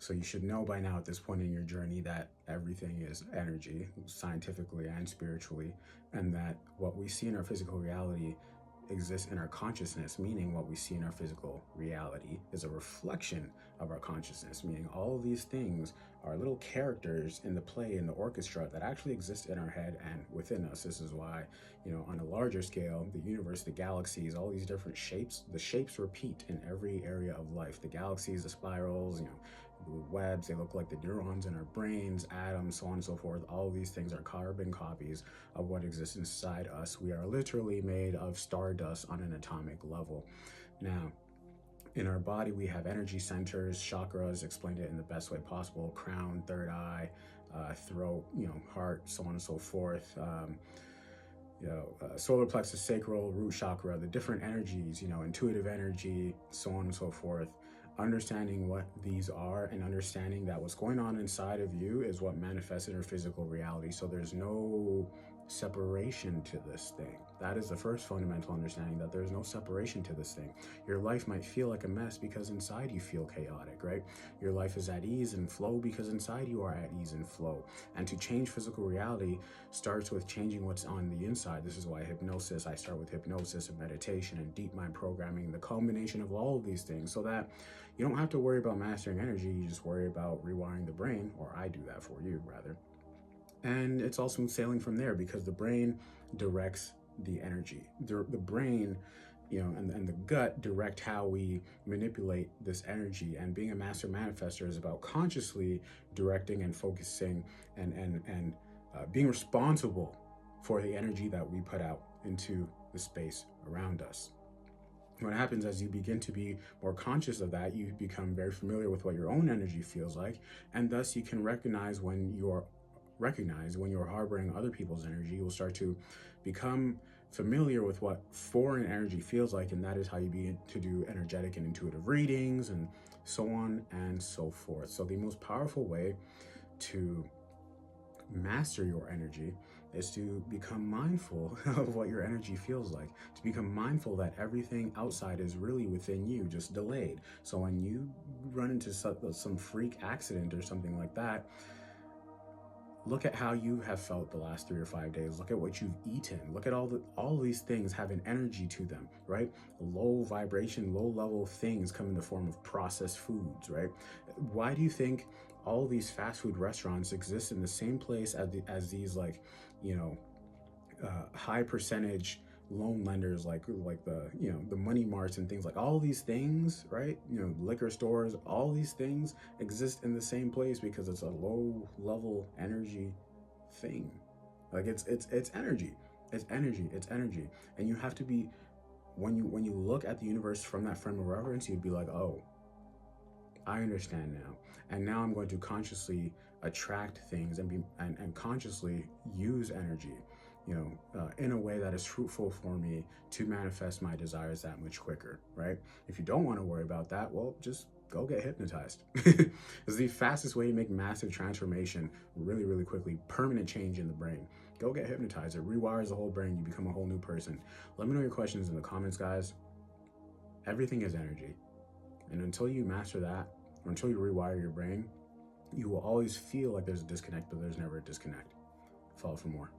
So you should know by now at this point in your journey that everything is energy, scientifically and spiritually, and that what we see in our physical reality exists in our consciousness, meaning what we see in our physical reality is a reflection of our consciousness, meaning all of these things are little characters in the play, in the orchestra, that actually exist in our head and within us. This is why, on a larger scale, the universe, the galaxies, all these different shapes, the shapes repeat in every area of life. The galaxies, the spirals, the webs, they look like the neurons in our brains, atoms, so on and so forth. All of these things are carbon copies of what exists inside us. We are literally made of stardust on an atomic level. Now, in our body, we have energy centers, chakras, explained it in the best way possible: crown, third eye, throat, heart, so on and so forth. Solar plexus, sacral, root chakra, the different energies, intuitive energy, so on and so forth. Understanding what these are and understanding that what's going on inside of you is what manifests in your physical reality. So there's no separation to this thing. That is the first fundamental understanding, that there's no separation to this thing. Your life might feel like a mess because inside you feel chaotic, right? Your life is at ease and flow because inside you are at ease and flow. And to change physical reality starts with changing what's on the inside. This is why I start with hypnosis and meditation and deep mind programming, the culmination of all of these things, so that you don't have to worry about mastering energy. You just worry about rewiring the brain, or I do that for you rather. And it's all smooth sailing from there, because the brain directs the energy. The brain, and the gut direct how we manipulate this energy. And being a master manifestor is about consciously directing and focusing and being responsible for the energy that we put out into the space around us. What happens as you begin to be more conscious of that, you become very familiar with what your own energy feels like, and thus you can recognize when you're harboring other people's energy. You will start to become familiar with what foreign energy feels like, and that is how you begin to do energetic and intuitive readings, and so on and so forth. So the most powerful way to master your energy is to become mindful of what your energy feels like, to become mindful that everything outside is really within you, just delayed. So when you run into some freak accident or something like that, look at how you have felt the last 3 or 5 days. Look at what you've eaten. Look at all these things have an energy to them, right? Low vibration, low level things come in the form of processed foods, right? Why do you think all these fast food restaurants exist in the same place as these high percentage loan lenders, like the money marts and things, like all these things, right? Liquor stores, all these things exist in the same place because it's a low level energy thing. Like it's energy. It's energy. And you have to be, when you look at the universe from that frame of reference, you'd be like, oh, I understand now. And now I'm going to consciously attract things and consciously use energy, in a way that is fruitful for me to manifest my desires that much quicker, right? If you don't want to worry about that, well, just go get hypnotized. It's the fastest way to make massive transformation really, really quickly, permanent change in the brain. Go get hypnotized. It rewires the whole brain. You become a whole new person. Let me know your questions in the comments, guys. Everything is energy. And until you master that, or until you rewire your brain, you will always feel like there's a disconnect, but there's never a disconnect. Follow for more.